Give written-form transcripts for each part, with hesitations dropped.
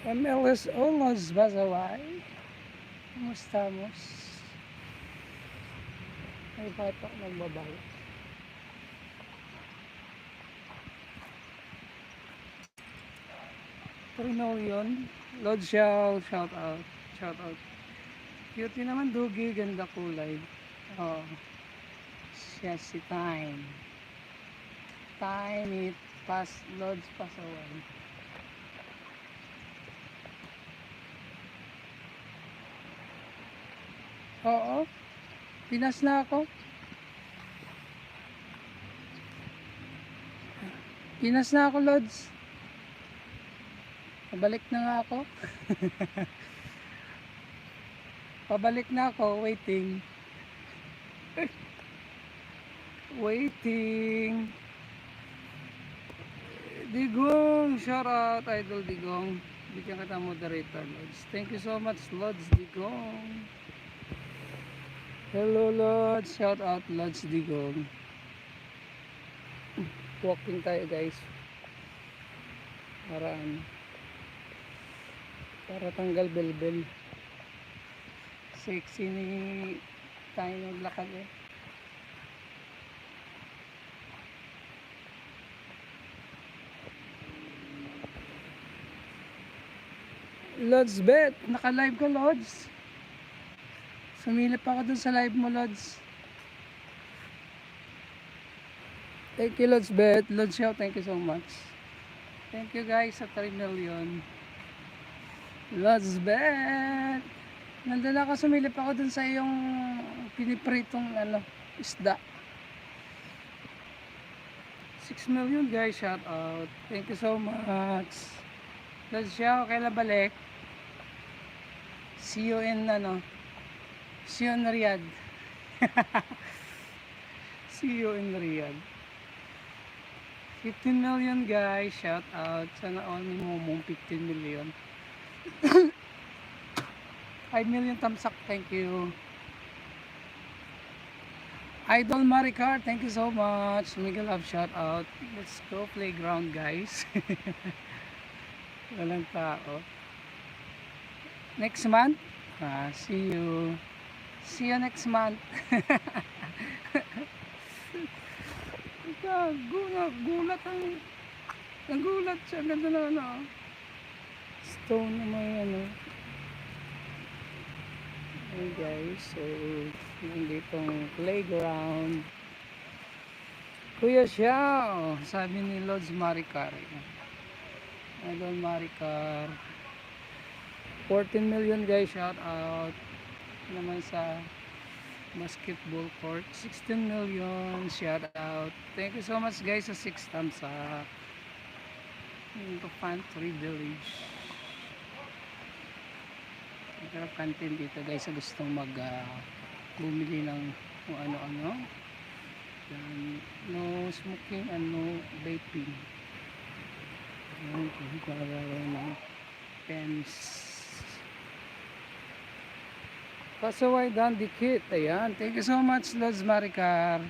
MLS Olos Bazaway. Kumusta mo? May bata nagbabalik. Trinolion. Lord Xiao, shout out. Shout out. Cute naman Dugi, ganda kulay. Oh. Siya si Time. Time it Lord's Pasaway. Oo. Pinas na ako. Pinas na ako, Lods. Pabalik na nga ako. Pabalik na ako. Waiting. Waiting. Digong. Shout out, Idol Digong. Bigyan kita moderator, Lods. Thank you so much, Lods Digong. Hello, Lods. Shout out, Lods Digong. Walking tayo, guys. Para tanggal belbel. Sexy ni tayo naglakad eh. Lods Bet, naka-live ka, Lods. Sumilip ako dun sa live mo, Lods. Thank you, Lods Bet. Lods Xiao, thank you so much. Thank you guys sa 3 million. Lods Bet. Nandun ako, sumilip ako dun sa iyong pinipritong isda. 6 million guys, shout out. Thank you so much. Lods Xiao, kailan balik? See you in Riyadh. See you in Riyadh. 15 million guys, shout out. Sana all ni Momong 15 million. 5 million thumbs up, thank you. Idol Maricar, thank you so much. Miguel Love, shout out. Let's go playground guys. Walang tao. Next month, see you. See you next month. Nagulat siya. Ganda na stone na may Hey guys, so nanditong playground. Kuya Xiao, sabi ni Lods Maricar. Idol Maricar. 14 million guys, shout out naman sa basketball court. 16 million, shout out. Thank you so much guys sa 6 thumbs up. Ito Pantry Village. Ito canteen dito guys sa gustong bumili ng kung ano-ano. No smoking and no vaping. Ayan, ng pens. Pasaway dan dikit. Ayan. Thank you so much Lods Maricar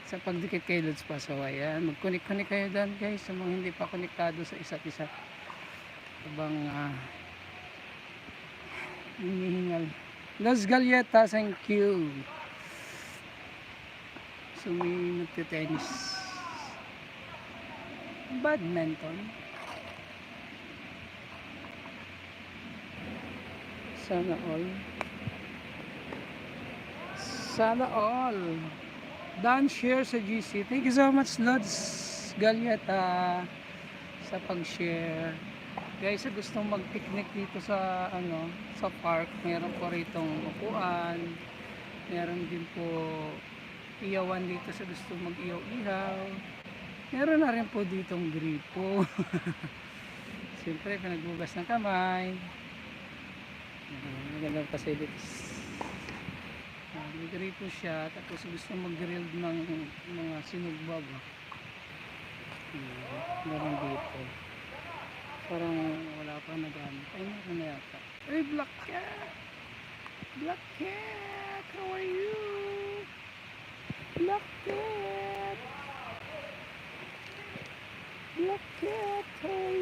sa pagdikit kay Lods Pasaway. Ayan. Mag-connect kayo dan guys sa mga hindi pa konektado sa isa't isa. Habang hinihingal. Lods Galyeta, thank you. Nagtitennis. Badminton. Sana all. Dan share sa GC. Thank you so much Lods Galyeta sa pag-share. Guys, sa gustong mag-picnic dito sa sa park, meron po ritong upuan. Meron din po iyawan dito sa gustong mag-iyaw-ihaw. Meron na rin po ditong gripo. Siyempre, pinagbugas ng kamay. Magandang facilities. May gripo siya. Tapos gusto mag-grill ng mga sinugbab. Meron dito. Parang wala pa nagamit. Ay, meron na yata. Ay, Black Cat! Black Cat! How are you? Black Cat! Black Cat! How are you?